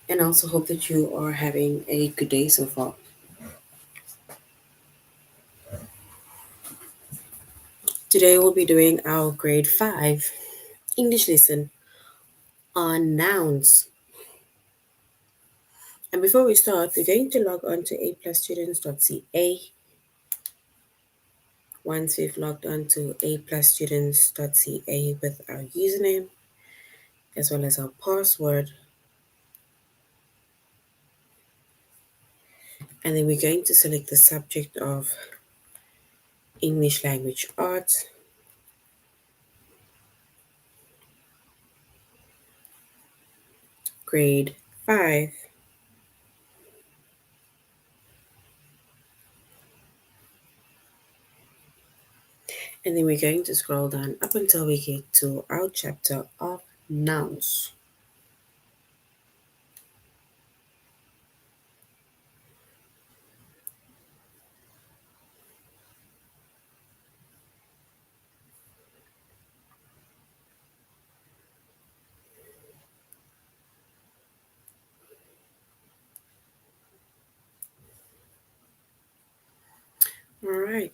and also hope that you are having a good day so far. Today we'll be doing our grade 5 English lesson on nouns. And before we start, we're going to log on to aplusstudents.ca. Once we've logged on to aplusstudents.ca with our username as well as our password, and then we're going to select the subject of English language arts, grade 5. And then we're going to scroll down up until we get to our chapter of nouns. All right.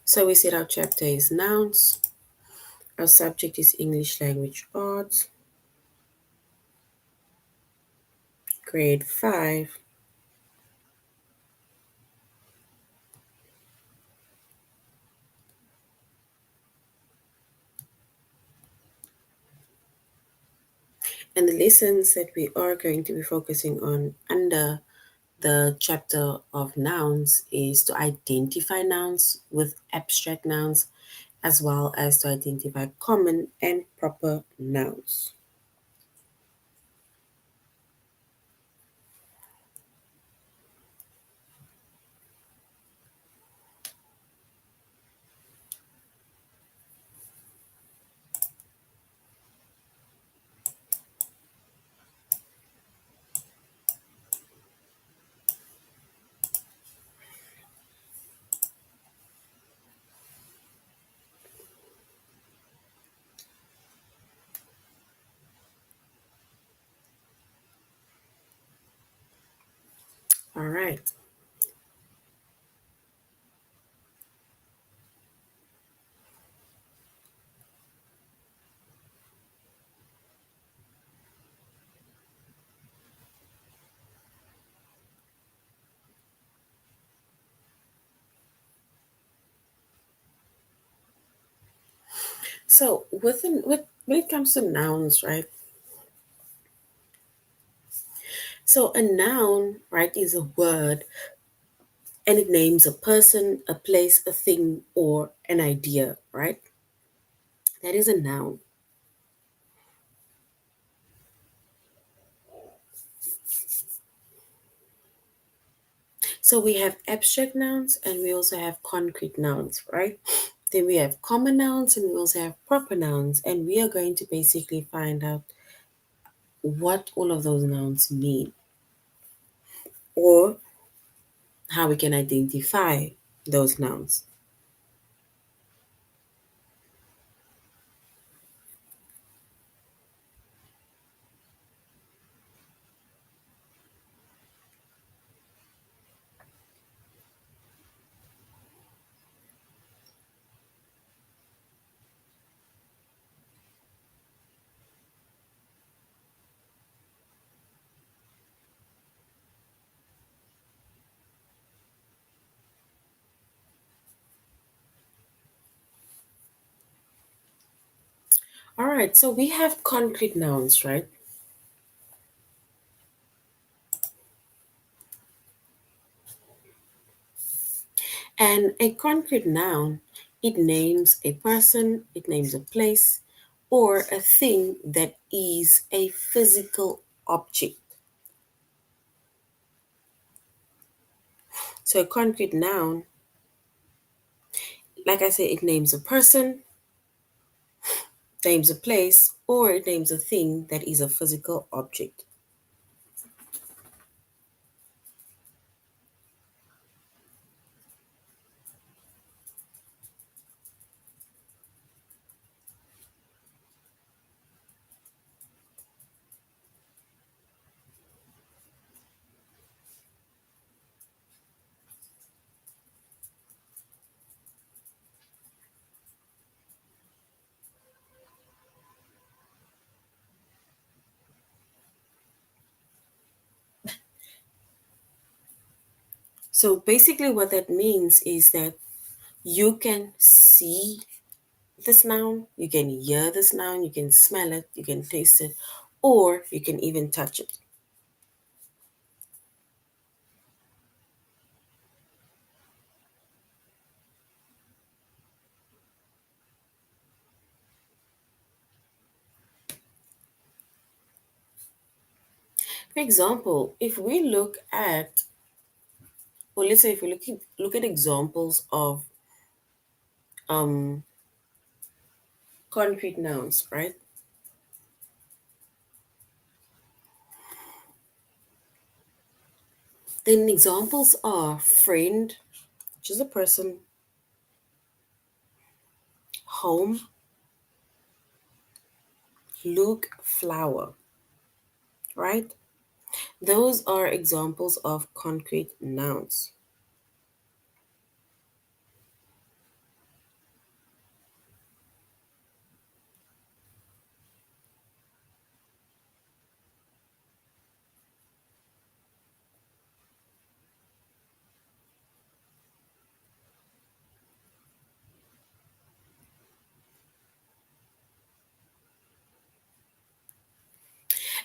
So we said our chapter is nouns. Our subject is English language arts, grade 5. And the lessons that we are going to be focusing on under the chapter of nouns is to identify nouns with abstract nouns, as well as to identify common and proper nouns. All right. So when it comes to nouns, right? So a noun, right, is a word and it names a person, a place, a thing, or an idea, right? That is a noun. So we have abstract nouns and we also have concrete nouns, right? Then we have common nouns and we also have proper nouns. And we are going to basically find out what all of those nouns mean or how we can identify those nouns. All right, so we have concrete nouns, right? And a concrete noun, it names a person, it names a place, or a thing that is a physical object. So a concrete noun, like I said, it names a person, names a place, or it names a thing that is a physical object. So basically, what that means is that you can see this noun, you can hear this noun, you can smell it, you can taste it, or you can even touch it. For example, if we look at, or let's say if we look at examples of um, concrete nouns, right? Then examples are friend, which is a person, home, Luke, flower, right? Those are examples of concrete nouns.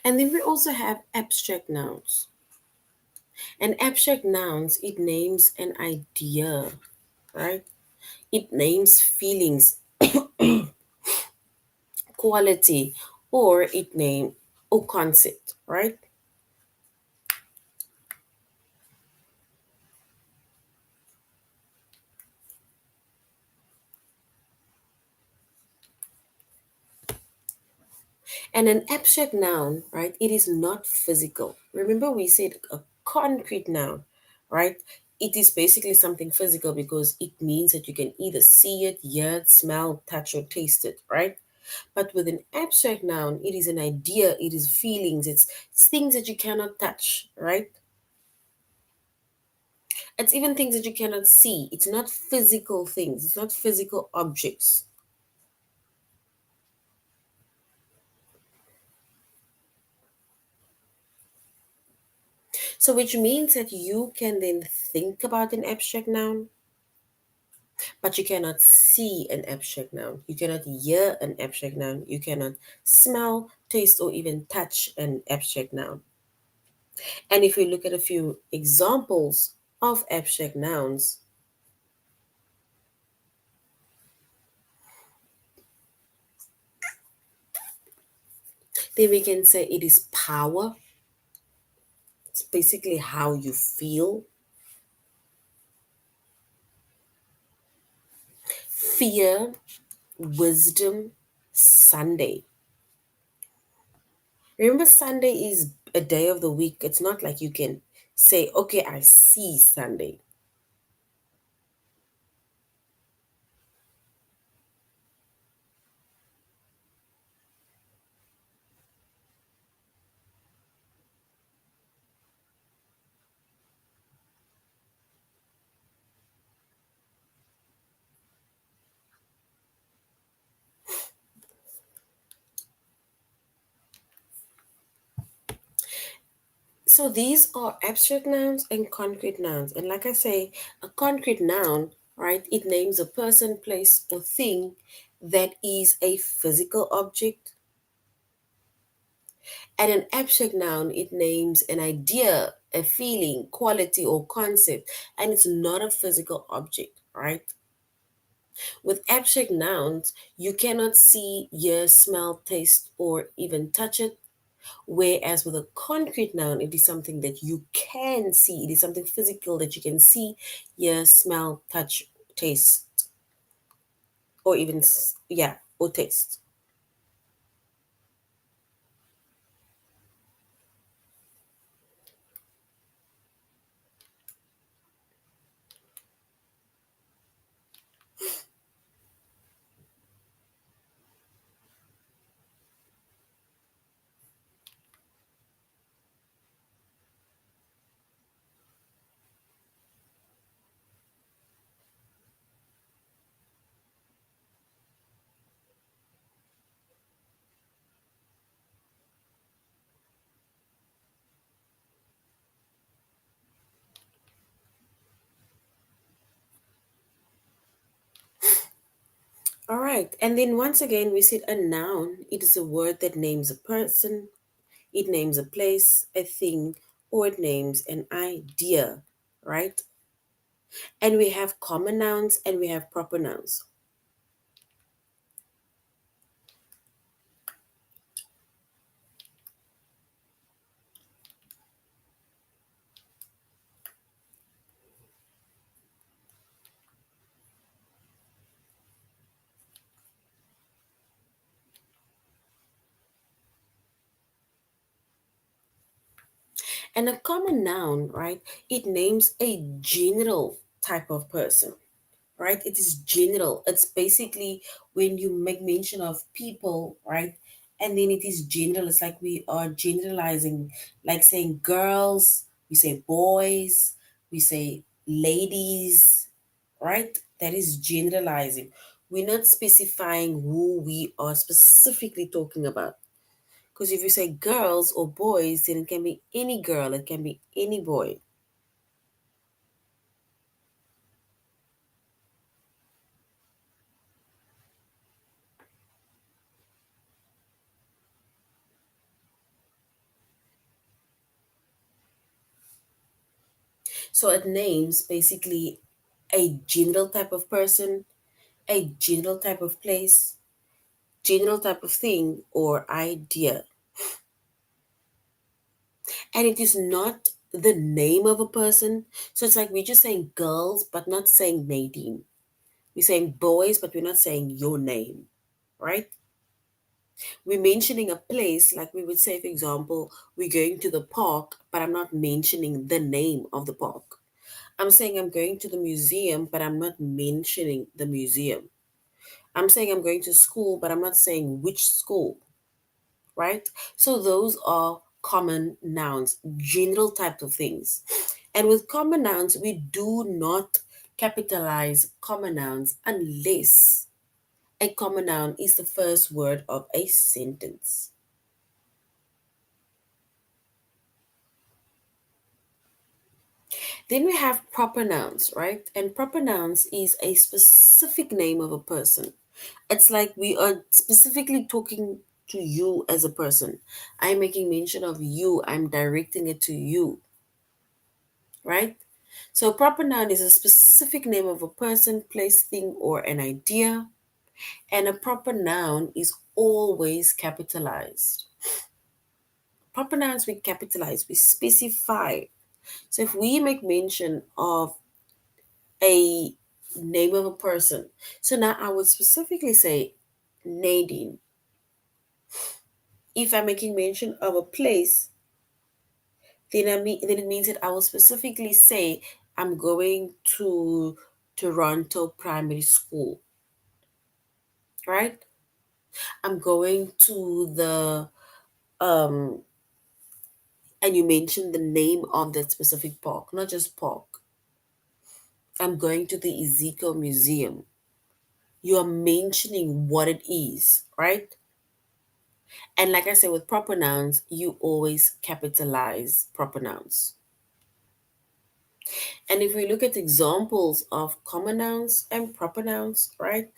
And then we also have abstract nouns. And abstract nouns, it names an idea, right? It names feelings, quality, or it name or concept, right? And an abstract noun, right? It is not physical. Remember, we said a concrete noun, right? It is basically something physical because it means that you can either see it, hear it, smell, touch, or taste it, right? But with an abstract noun, it is an idea, it is feelings, it's things that you cannot touch, right? It's even things that you cannot see. It's not physical things, it's not physical objects. So, which means that you can then think about an abstract noun, but you cannot see an abstract noun. You cannot hear an abstract noun. You cannot smell, taste, or even touch an abstract noun. And if we look at a few examples of abstract nouns, then we can say it is power. It's basically how you feel. Fear, wisdom, Sunday. Remember, Sunday is a day of the week. It's not like you can say, okay, I see Sunday. So these are abstract nouns and concrete nouns. And like I say, a concrete noun, right, it names a person, place, or thing that is a physical object. And an abstract noun, it names an idea, a feeling, quality, or concept, and it's not a physical object, right? With abstract nouns, you cannot see, hear, smell, taste, or even touch it. Whereas with a concrete noun, it is something that you can see. It is something physical that you can see, hear, smell, touch, taste, or even, yeah, or taste. All right. And then once again, we said a noun. It is a word that names a person, it names a place, a thing, or it names an idea, right? And we have common nouns and we have proper nouns. And a common noun, right? It names a general type of person, right? It is general. It's basically when you make mention of people, right? And then it is general. It's like we are generalizing, like saying girls, we say boys, we say ladies, right? That is generalizing. We're not specifying who we are specifically talking about. Because if you say girls or boys, then it can be any girl, it can be any boy. So it names basically a general type of person, a general type of place, general type of thing or idea. And it is not the name of a person. So it's like we're just saying girls, but not saying Nadine. We're saying boys, but we're not saying your name, right? We're mentioning a place, like we would say, for example, we're going to the park, but I'm not mentioning the name of the park. I'm saying I'm going to the museum, but I'm not mentioning the museum. I'm saying I'm going to school, but I'm not saying which school, right? So those are common nouns, general type of things. And with common nouns, we do not capitalize common nouns unless a common noun is the first word of a sentence. Then we have proper nouns, right? And proper nouns is a specific name of a person. It's like we are specifically talking to you as a person. I'm making mention of you, I'm directing it to you, right? So, a proper noun is a specific name of a person, place, thing, or an idea. And a proper noun is always capitalized. Proper nouns we capitalize, we specify. So, if we make mention of a name of a person, so now I would specifically say Nadine. If I'm making mention of a place, then it means that I will specifically say I'm going to Toronto Primary School, right? I'm going to the um and you mentioned the name of that specific park, not just park. I'm going to the Ezekiel Museum. You are mentioning what it is, right? And like I said, with proper nouns, you always capitalize proper nouns. And if we look at examples of common nouns and proper nouns, right?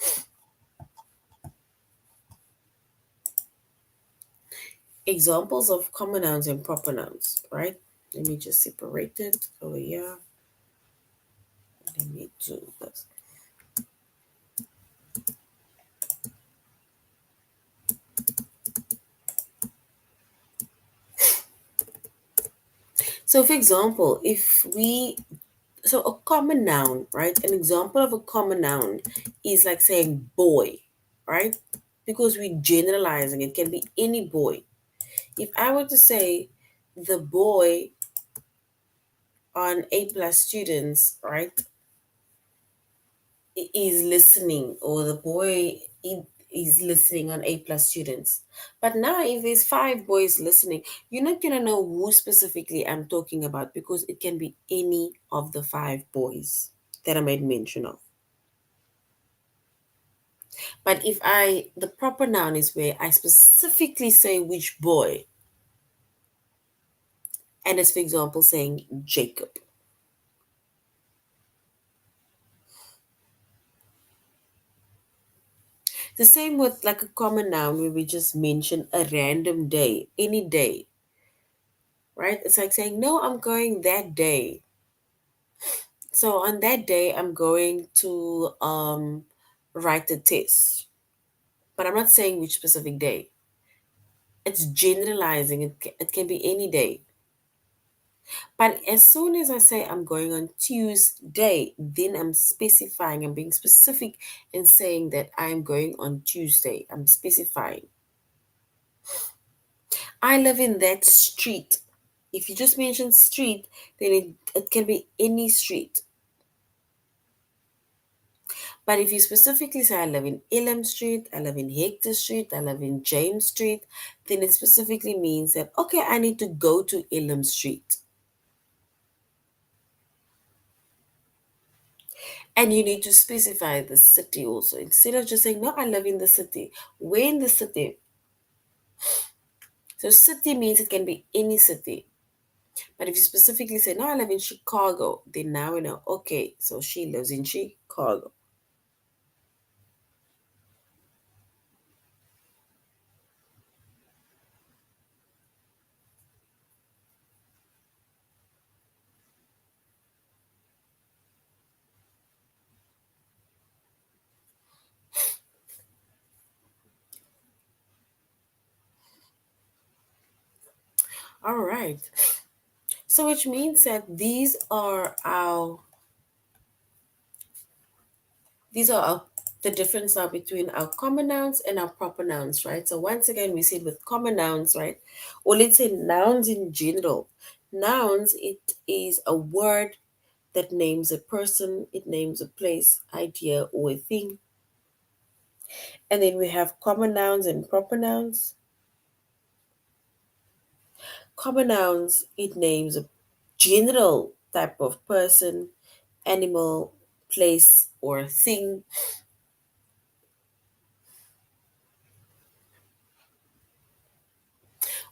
Examples of common nouns and proper nouns, right? Let me just separate it over here. Let me do this. So, for example, so a common noun, right? An example of a common noun is like saying boy, right? Because we're generalizing, it can be any boy. If I were to say the boy on A plus students, right, is listening, or the boy is listening on A plus students. But now, if there's five boys listening, you're not gonna know who specifically I'm talking about because it can be any of the five boys that I made mention of. But if the proper noun is where I specifically say which boy, and it's for example saying Jacob. The same with like a common noun where we just mention a random day, any day, right? It's like saying, no, I'm going that day. So on that day, I'm going to write the test, but I'm not saying which specific day. It's generalizing. It can be any day. But as soon as I say I'm going on Tuesday, then I'm specifying, I'm being specific in saying that I'm going on Tuesday. I'm specifying. I live in that street. If you just mention street, then it can be any street. But if you specifically say I live in Elam Street, I live in Hector Street, I live in James Street, then it specifically means that, okay, I need to go to Elam Street. And you need to specify the city also. Instead of just saying, no, I live in the city. Where in the city? So city means it can be any city. But if you specifically say, no, I live in Chicago, then now we know, okay, so she lives in Chicago. All right. So which means that these are the difference now between our common nouns and our proper nouns, right? So once again, we said with common nouns, right? Or let's say nouns in general. Nouns, it is a word that names a person, it names a place, idea, or a thing. And then we have common nouns and proper nouns. Common nouns, it names a general type of person, animal, place, or thing,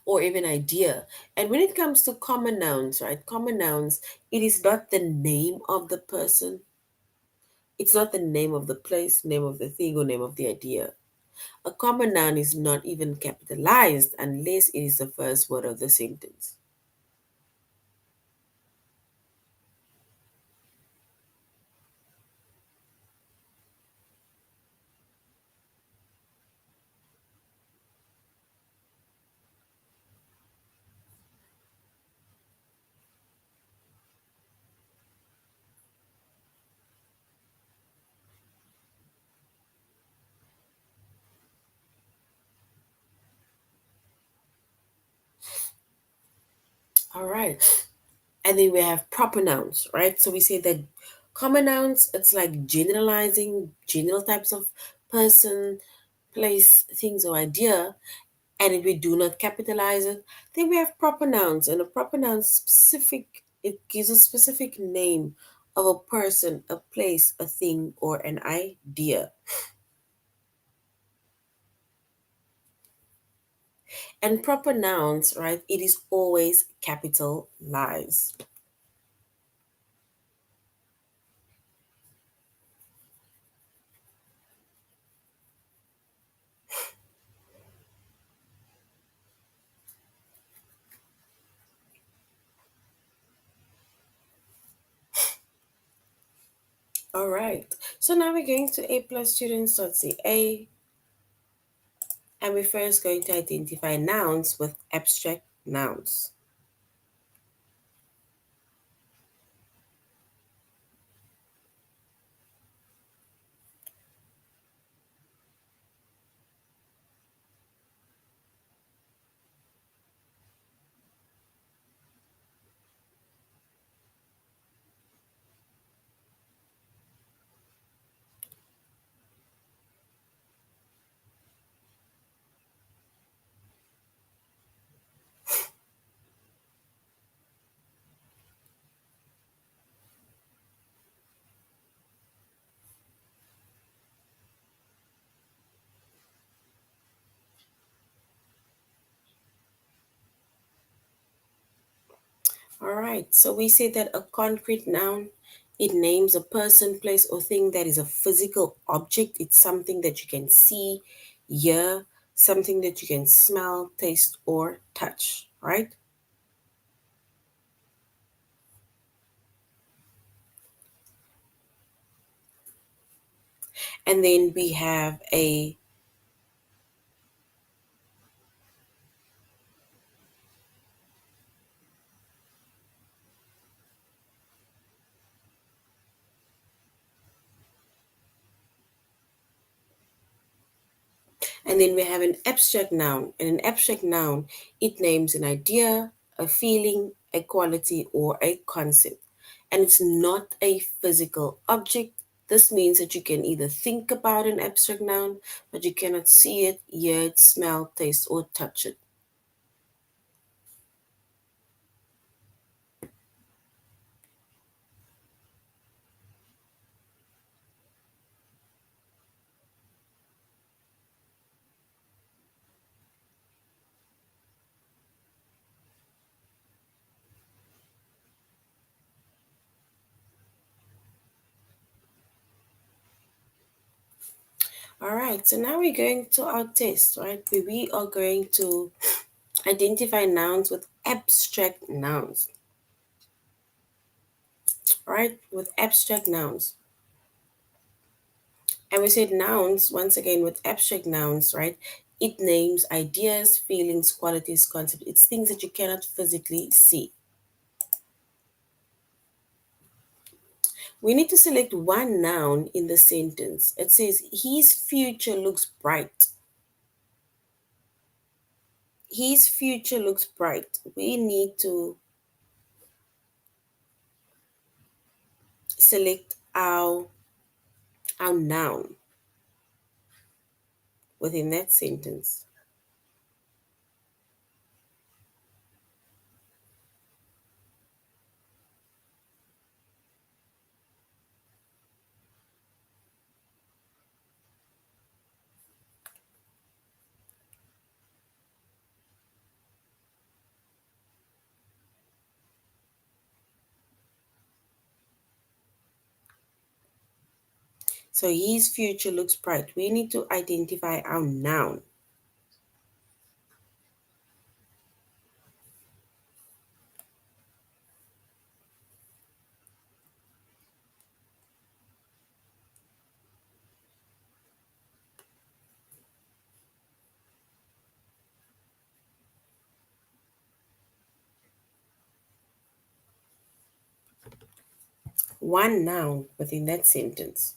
or even idea. And when it comes to common nouns, right? Common nouns, it is not the name of the person, it's not the name of the place, name of the thing, or name of the idea. A common noun is not even capitalized unless it is the first word of the sentence. All right. And then we have proper nouns, right? So we say that common nouns, it's like generalizing general types of person, place, things, or idea. And if we do not capitalize it, then we have proper nouns. And a proper noun specific, it gives a specific name of a person, a place, a thing, or an idea. And proper nouns, right? It is always capitalized. All right. So now we're going to A plus students. So let's see A, and we're first going to identify nouns with abstract nouns. All right. So we say that a concrete noun, It names a person, place, or thing that is a physical object. It's something that you can see, hear, something that you can smell, taste, or touch, right? And then we have a and then we have an abstract noun. And an abstract noun, it names an idea, a feeling, a quality, or a concept. And it's not a physical object. This means that you can either think about an abstract noun, but you cannot see it, hear it, smell, taste, or touch it. All right, so now we're going to our test, right? Where we are going to identify nouns with abstract nouns, right? With abstract nouns. And we said nouns, once again, with abstract nouns, right? It names ideas, feelings, qualities, concepts. It's things that you cannot physically see. We need to select one noun in the sentence. It says, his future looks bright. His future looks bright. We need to select our noun within that sentence. So his future looks bright. We need to identify our noun. One noun within that sentence.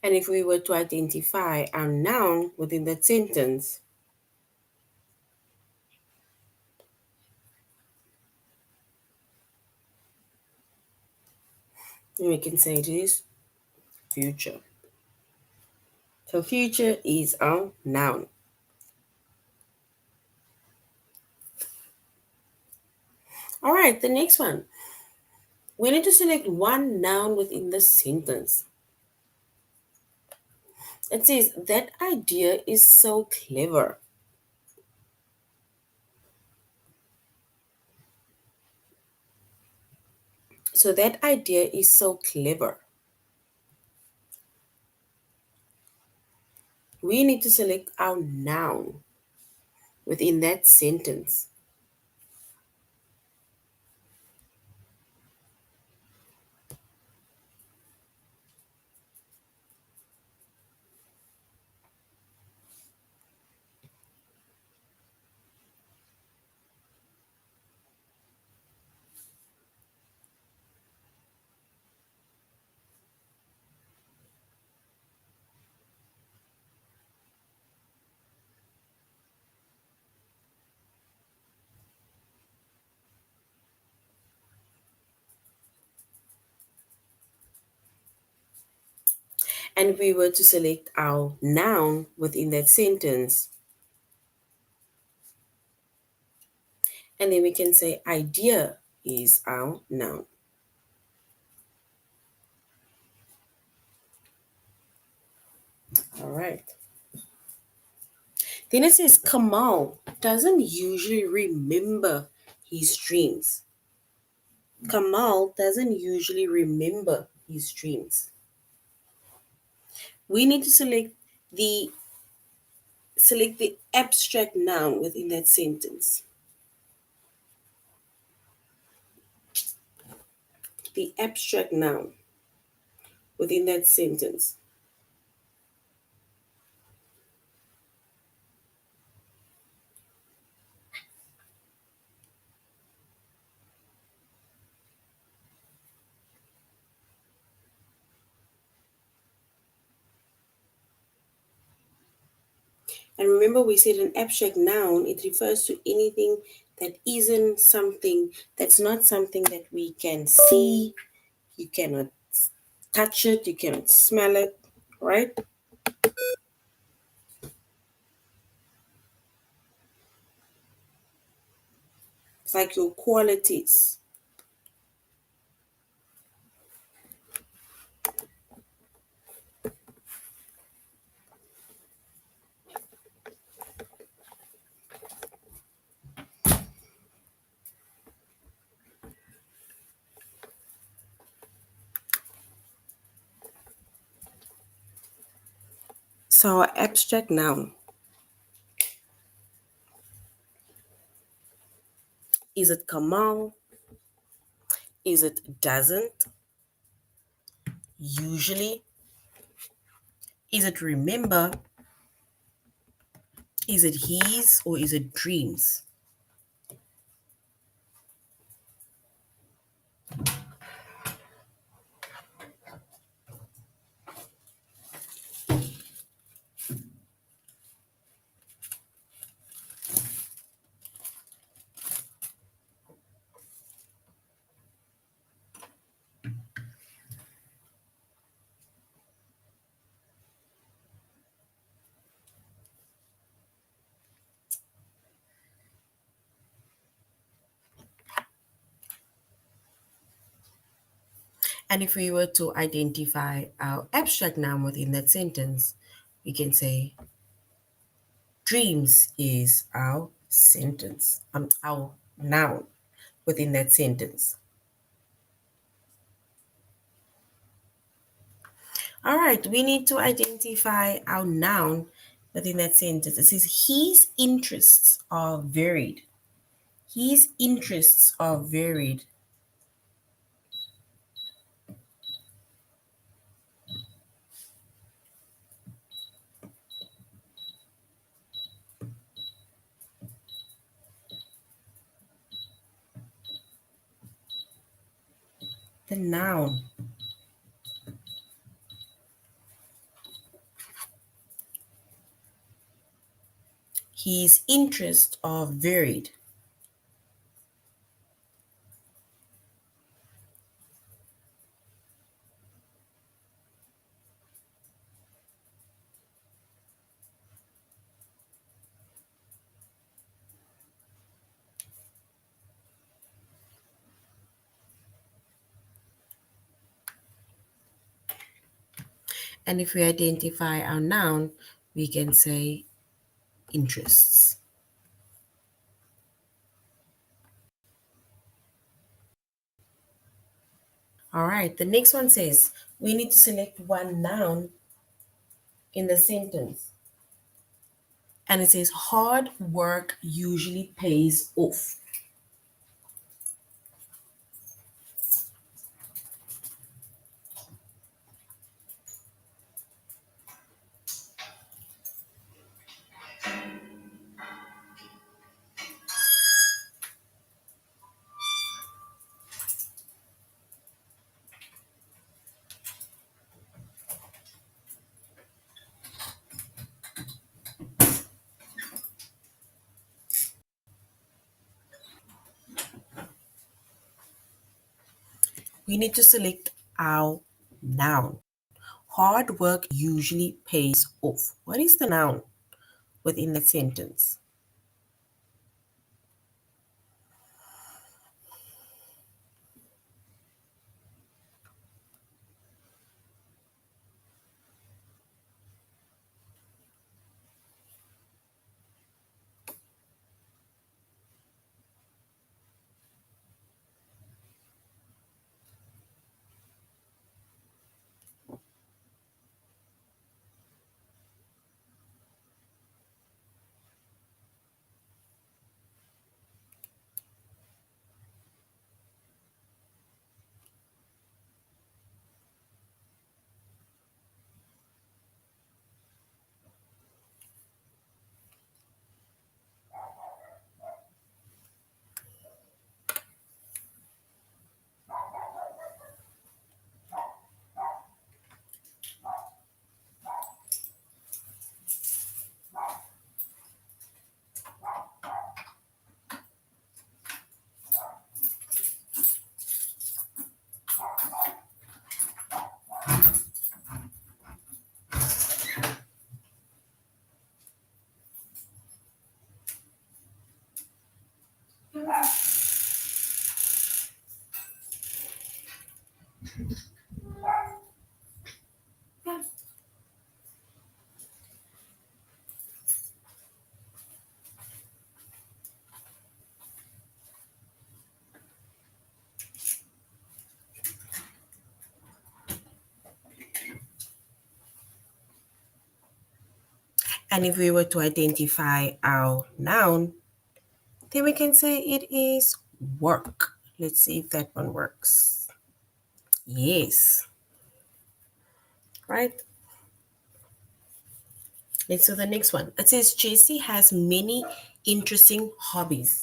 And if we were to identify our noun within that sentence, then we can say it is future. So future is our noun. All right, the next one. We need to select one noun within the sentence. It says, that idea is so clever. So that idea is so clever. We need to select our noun within that sentence. and we were to select our noun within that sentence, and then we can say idea is our noun. All right. Then it says Kamal doesn't usually remember his dreams. Kamal doesn't usually remember his dreams. We need to the select the abstract noun within that sentence. The abstract noun within that sentence. And remember, we said an abstract noun, it refers to anything that isn't something, that's not something that we can see, you cannot touch it, you cannot smell it, right? It's like your qualities. So, our abstract noun, is it Kamal? Is it doesn't? Usually? Is it remember? Is it his or is it dreams? And if we were to identify our abstract noun within that sentence, we can say dreams is our sentence, our noun within that sentence. All right, we need to identify our noun within that sentence. It says his interests are varied. His interests are varied. The noun. His interests are varied. And if we identify our noun, we can say interests. All right, the next one says we need to select one noun in the sentence. And it says hard work usually pays off. We need to select our noun. hard work usually pays off. What is the noun within that sentence? And if we were to identify our noun, then we can say it is work. Let's see if that one works. Yes, right? Let's do the next one. It says Jessie has many interesting hobbies.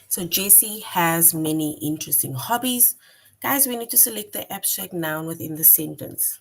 So Jessie has many interesting hobbies. Guys, we need to select the abstract noun within the sentence.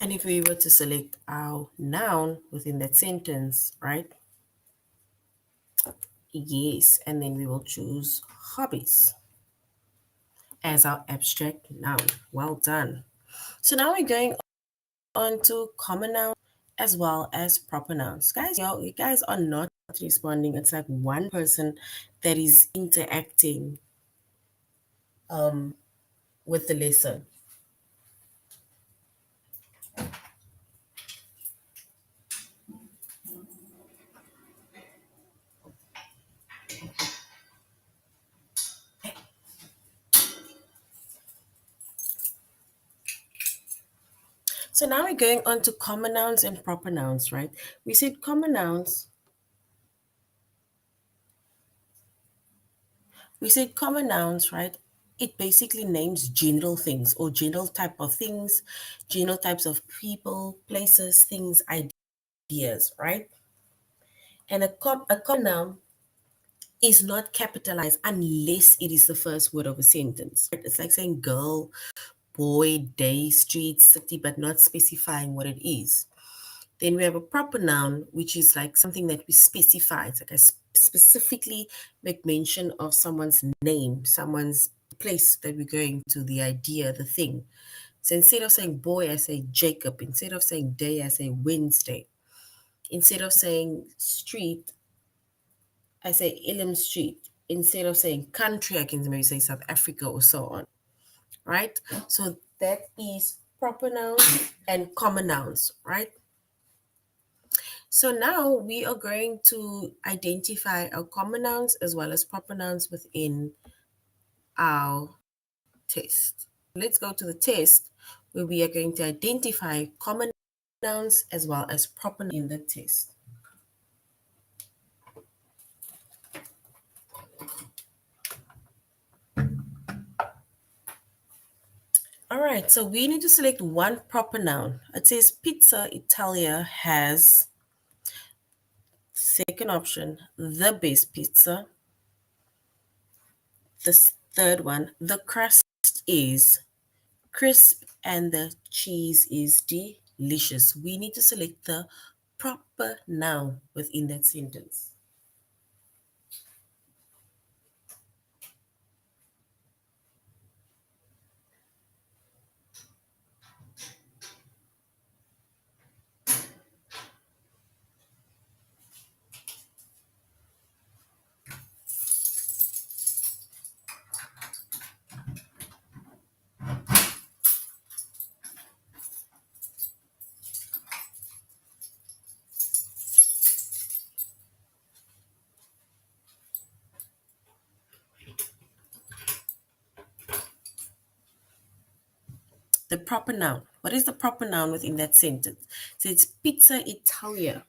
And if we were to select our noun within that sentence, right? Yes, and then we will choose hobbies as our abstract noun. Well done. So now we're going on to common nouns as well as proper nouns. Guys, you guys are not responding. It's like one person that is interacting with the lesson. So now we're going on to common nouns and proper nouns, right? We said common nouns. We said common nouns, right? It basically names general things or general type of things, general types of people, places, things, ideas, right? And a common noun is not capitalized unless it is the first word of a sentence. Right? It's like saying girl, boy, day, street, city, but not specifying what it is. Then we have a proper noun, which is like something that we specify. It's like I specifically make mention of someone's name, someone's place that we're going to, the idea, the thing. So instead of saying boy, I say Jacob. Instead of saying day, I say Wednesday. Instead of saying street, I say Elim Street, instead of saying country, I can maybe say South Africa or so on, right? So that is proper nouns and common nouns, right? So now we are going to identify our common nouns as well as proper nouns within our test. Let's go to the test where we are going to identify common nouns as well as proper nouns in the test. All right, so we need to select one proper noun. It says Pizza Italia has, second option, the best pizza. The third one, the crust is crisp and the cheese is delicious. We need to select the proper noun within that sentence. The proper noun. What is the proper noun within that sentence? So it's Pizza Italia.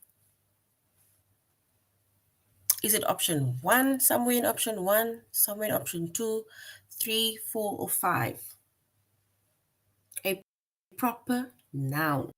Is it option one, somewhere in option one, somewhere in option two, three, four, or five? A proper noun.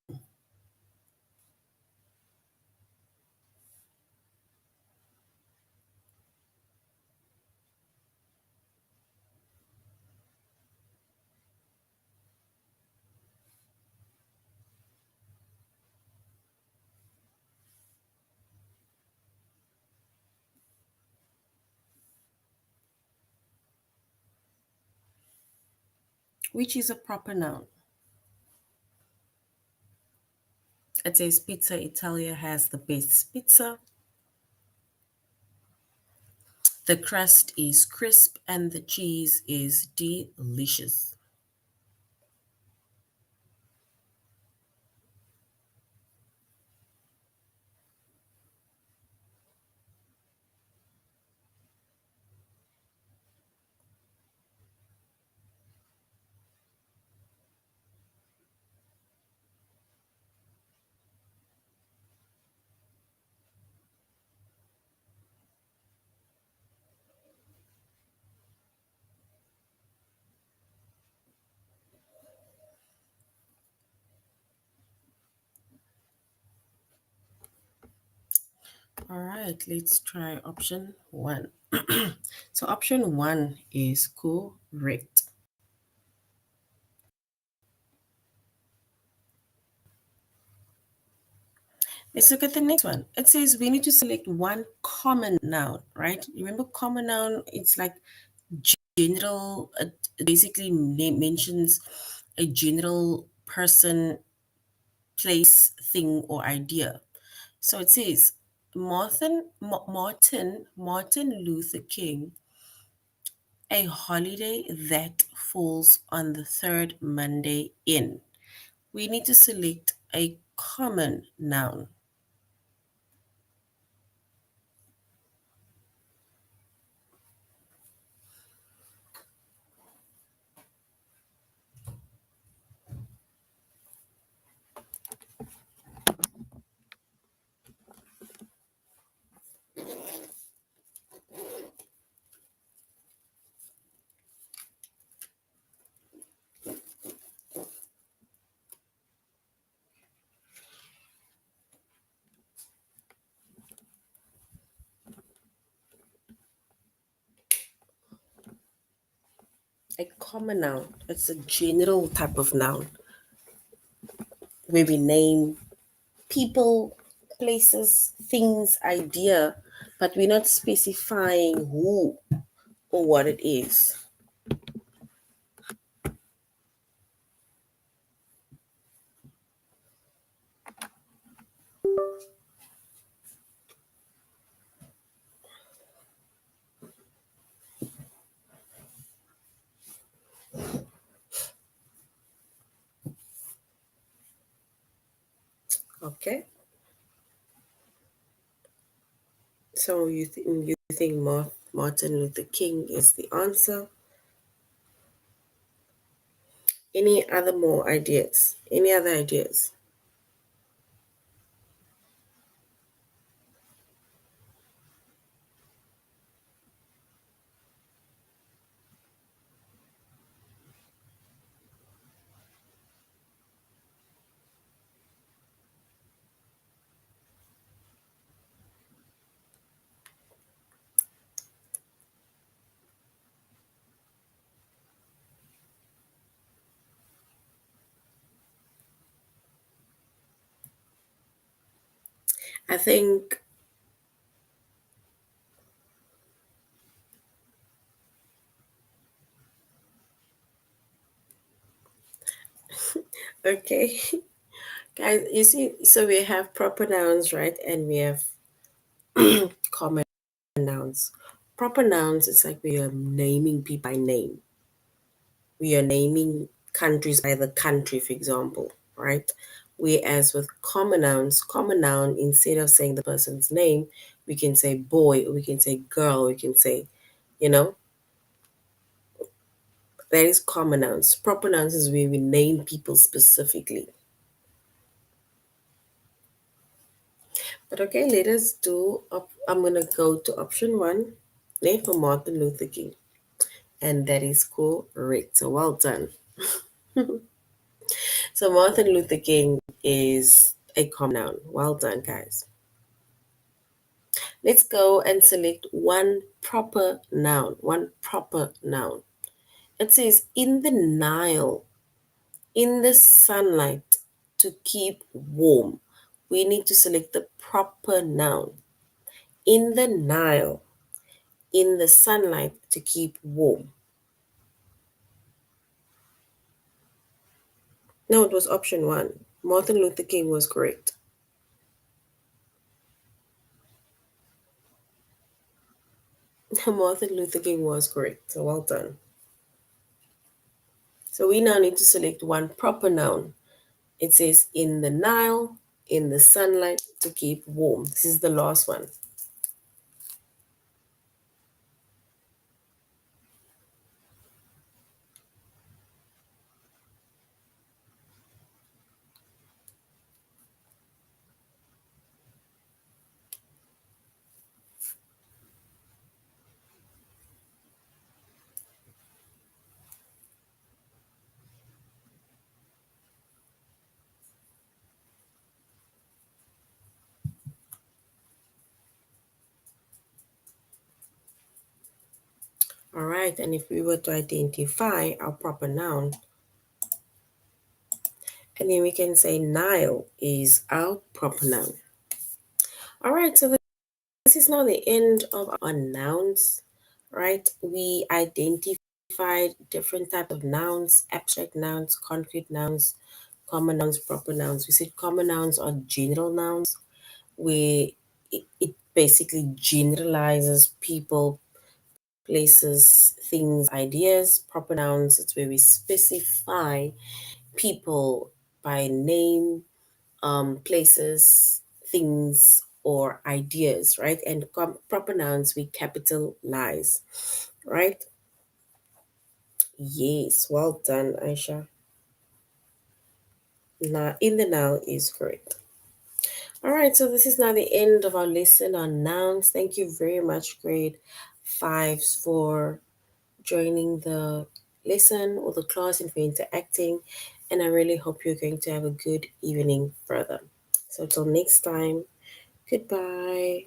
Which is a proper noun? It says Pizza Italia has the best pizza. The crust is crisp and the cheese is delicious. All right, let's try option one. So option one is correct. Let's look at the next one. It says we need to select one common noun, right? Remember, common noun, it's like general, basically mentions a general person, place, thing, or idea. So it says Martin Luther King, a holiday that falls on the third Monday in. We need to select a common noun. A common noun. It's a general type of noun where we name people, places, things, idea, but we're not specifying who or what it is. Okay. So you think Martin Luther King is the answer? Any other more ideas? Any other ideas? I think okay. Guys, you see, so we have proper nouns, right? And we have common nouns. Proper nouns, it's like we are naming people by name. We are naming countries by the country, for example, right? Whereas with common noun, instead of saying the person's name, we can say boy, or we can say girl, we can say, you know, that is common nouns. Proper nouns is where we name people specifically. But okay, let us do, I'm going to go to option one, name for Martin Luther King. And that is correct. So well done. So Martin Luther King is a common noun. Well done, guys. Let's go and select one proper noun. One proper noun. It says in the Nile, in the sunlight to keep warm. We need to select the proper noun. In the Nile, in the sunlight to keep warm. No, it was option one. Martin Luther King was correct. Martin Luther King was correct. So well done. So we now need to select one proper noun. It says in the Nile, in the sunlight to keep warm. This is the last one. All right, and if we were to identify our proper noun, and then we can say Nile is our proper noun. All right, so this is now the end of our nouns, right? We identified different types of nouns, abstract nouns, concrete nouns, common nouns, proper nouns. We said common nouns are general nouns where it basically generalizes people, places, things, ideas. Proper nouns, it's where we specify people by name, places, things, or ideas, right? And proper nouns, we capitalize, right? Yes, well done, Aisha. Now, in the now is correct. All right, so this is now the end of our lesson on nouns. Thank you very much, grade fives, for joining the lesson or the class and for interacting. And I really hope you're going to have a good evening further. So, till next time, goodbye.